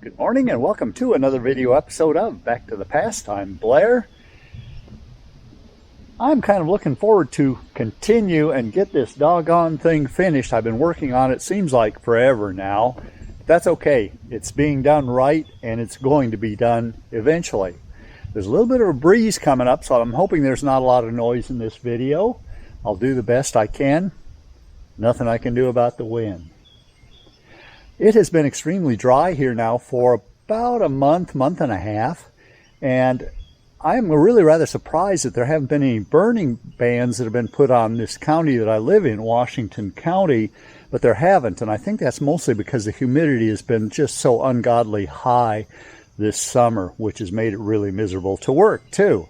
Good morning and welcome to another video episode of Back to the Past. I'm Blair. I'm kind of looking forward to continue and get this doggone thing finished. I've been working on it, seems like forever now. That's okay. It's being done right and it's going to be done eventually. There's a little bit of a breeze coming up, so I'm hoping there's not a lot of noise in this video. I'll do the best I can. Nothing I can do about the wind. It has been extremely dry here now for about a month and a half, and I'm really rather surprised that there haven't been any burning bans that have been put on this county that I live in, Washington County, but there haven't, and I think that's mostly because the humidity has been just so ungodly high this summer, which has made it really miserable to work too.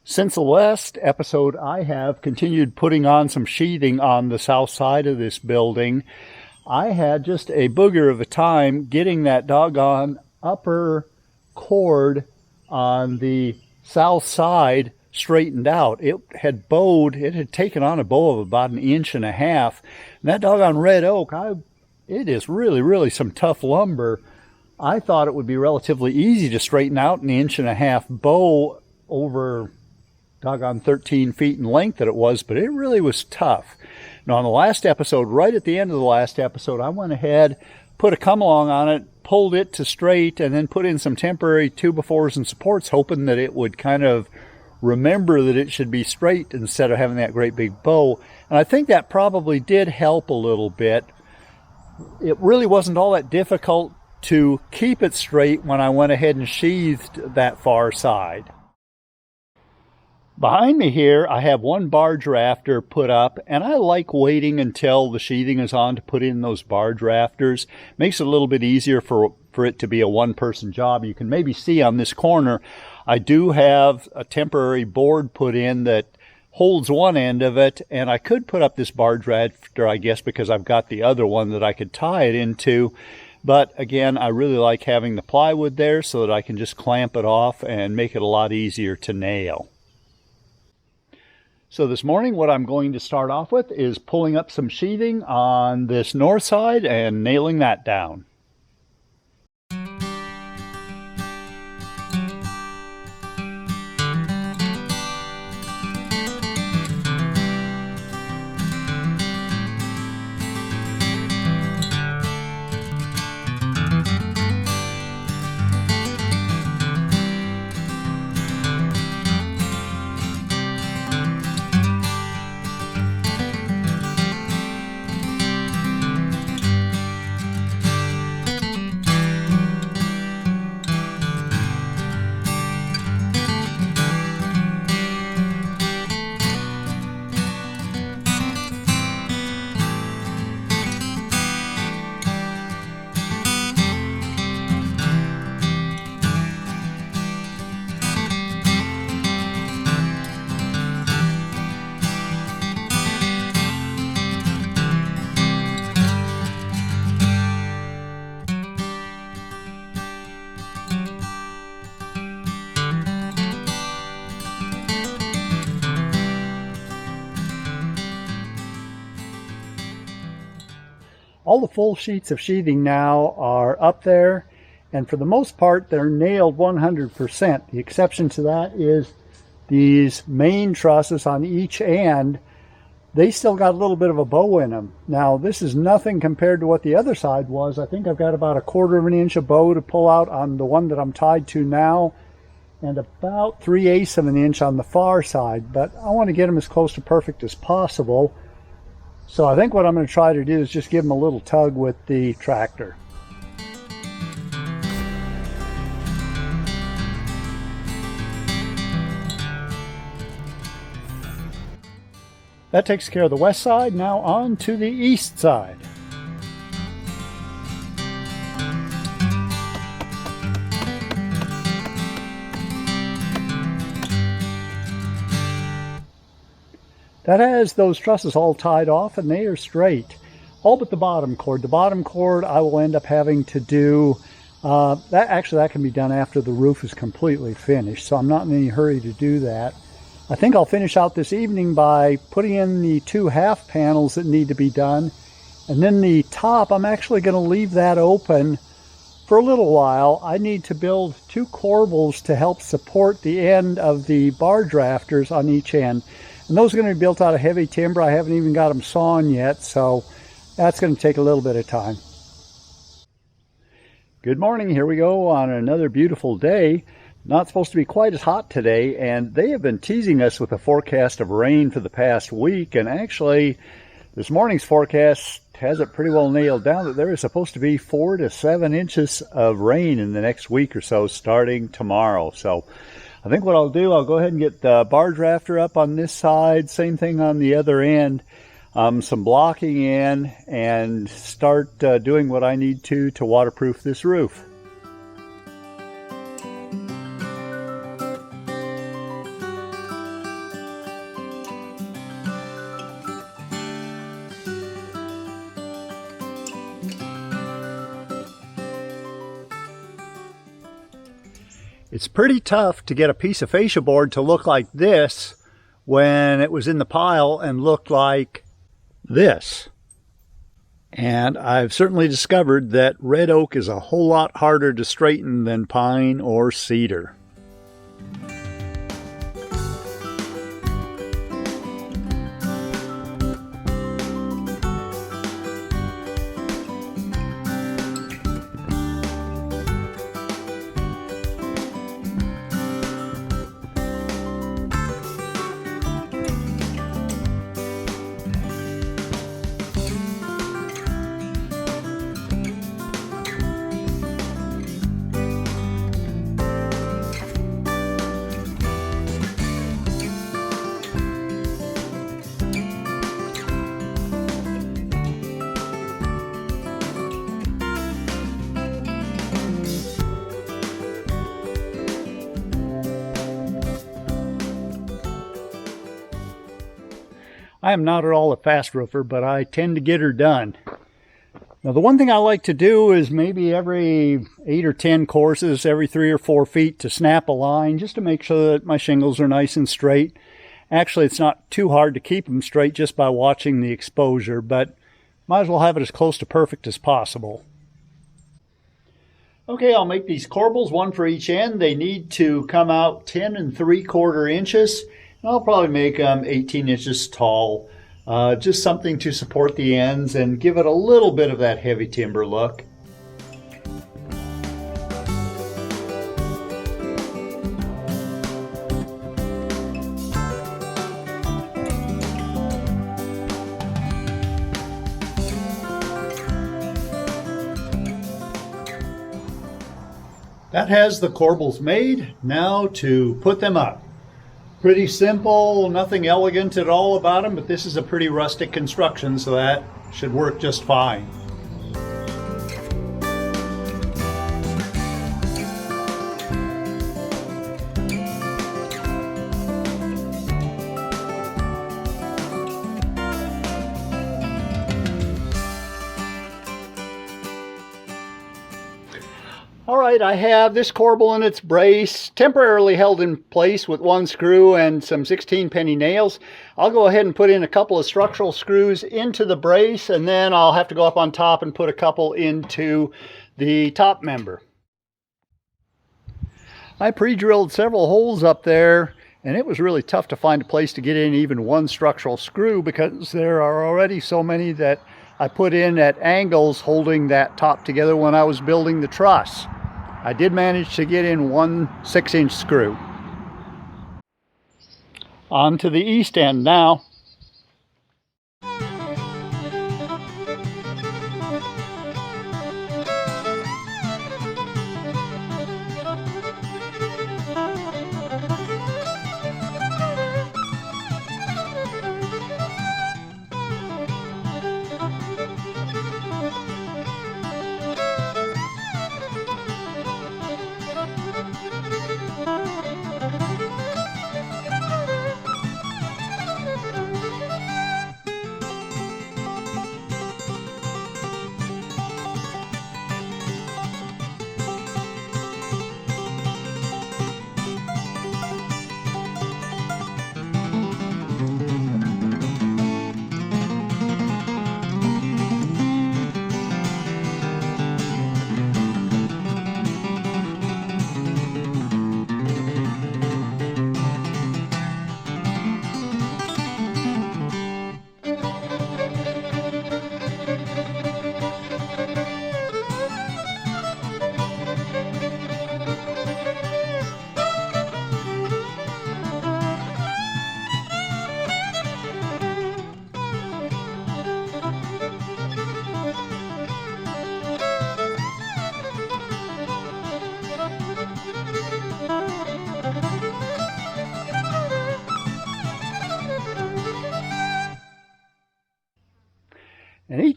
Since the last episode, I have continued putting on some sheathing on the south side of this building. I had just a booger of a time getting that doggone upper cord on the south side straightened out. It had bowed, it had taken on a bow of about 1.5 inches. And that doggone red oak, it is really some tough lumber. I thought it would be relatively easy to straighten out 1.5 inch bow over doggone 13 feet in length that it was, but it really was tough. Now on the last episode, right at the end of the last episode, I went ahead, put a come along on it, pulled it to straight, and then put in some temporary 2x4s and supports, hoping that it would kind of remember that it should be straight instead of having that great big bow. And I think that probably did help a little bit. It really wasn't all that difficult to keep it straight when I went ahead and sheathed that far side. Behind me here, I have one barge rafter put up, and I like waiting until the sheathing is on to put in those barge rafters. Makes it a little bit easier for it to be a one-person job. You can maybe see on this corner, I do have a temporary board put in that holds one end of it, and I could put up this barge rafter, I guess, because I've got the other one that I could tie it into. But again, I really like having the plywood there so that I can just clamp it off and make it a lot easier to nail. So this morning, what I'm going to start off with is pulling up some sheathing on this north side and nailing that down. All the full sheets of sheathing now are up there, and for the most part they're nailed 100%. The exception to that is these main trusses on each end. They still got a little bit of a bow in them. Now this is nothing compared to what the other side was. I think I've got about 1/4 inch of bow to pull out on the one that I'm tied to now, and about 3/8 of an inch on the far side, but I want to get them as close to perfect as possible. So I think what I'm going to try to do is just give them a little tug with the tractor. That takes care of the west side. Now on to the east side. That has those trusses all tied off and they are straight. All but the bottom cord. The bottom cord I will end up having to do, that can be done after the roof is completely finished, so I'm not in any hurry to do that. I think I'll finish out this evening by putting in the 2 half panels that need to be done. And then the top, I'm actually going to leave that open for a little while. I need to build 2 corbels to help support the end of the barge rafters on each end. And those are going to be built out of heavy timber. I haven't even got them sawn yet, so that's going to take a little bit of time. Good morning. Here we go on another beautiful day. Not supposed to be quite as hot today, and they have been teasing us with a forecast of rain for the past week, and actually this morning's forecast has it pretty well nailed down that there is supposed to be 4 to 7 inches of rain in the next week or so starting tomorrow. So I think what I'll do, I'll go ahead and get the barge rafter up on this side, same thing on the other end, some blocking in, and start doing what I need to waterproof this roof. It's pretty tough to get a piece of fascia board to look like this when it was in the pile and looked like this. And I've certainly discovered that red oak is a whole lot harder to straighten than pine or cedar. I am not at all a fast roofer, but I tend to get her done. Now, the one thing I like to do is maybe every 8 or 10 courses, every 3 or 4 feet, to snap a line just to make sure that my shingles are nice and straight. Actually, it's not too hard to keep them straight just by watching the exposure, but might as well have it as close to perfect as possible. Okay, I'll make these corbels, 1 for each end. They need to come out 10 3/4 inches. I'll probably make them 18 inches tall, just something to support the ends and give it a little bit of that heavy timber look. That has the corbels made. Now to put them up. Pretty simple, nothing elegant at all about them, but this is a pretty rustic construction, so that should work just fine. All right, I have this corbel in its brace, temporarily held in place with 1 screw and some 16-penny nails. I'll go ahead and put in a couple of structural screws into the brace, and then I'll have to go up on top and put a couple into the top member. I pre-drilled several holes up there, and it was really tough to find a place to get in even 1 structural screw because there are already so many that I put in at angles holding that top together when I was building the truss. I did manage to get in 1 6-inch screw. On to the east end now.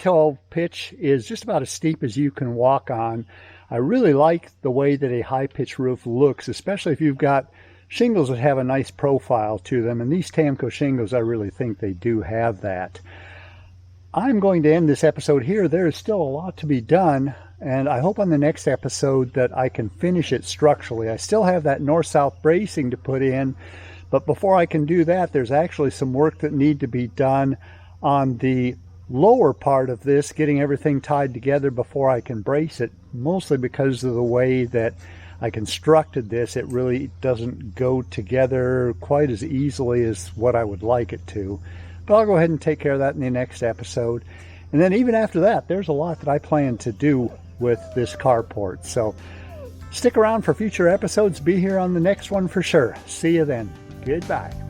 8-12 pitch is just about as steep as you can walk on. I really like the way that a high pitch roof looks, especially if you've got shingles that have a nice profile to them. And these Tamco shingles, I really think they do have that. I'm going to end this episode here. There is still a lot to be done, and I hope on the next episode that I can finish it structurally. I still have that north-south bracing to put in, but before I can do that, there's actually some work that need to be done on the lower part of this, getting everything tied together before I can brace it, mostly because of the way that I constructed this. It really doesn't go together quite as easily as what I would like it to. But I'll go ahead and take care of that in the next episode. And then even after that, there's a lot that I plan to do with this carport. So stick around for future episodes. Be here on the next one for sure. See you then. Goodbye.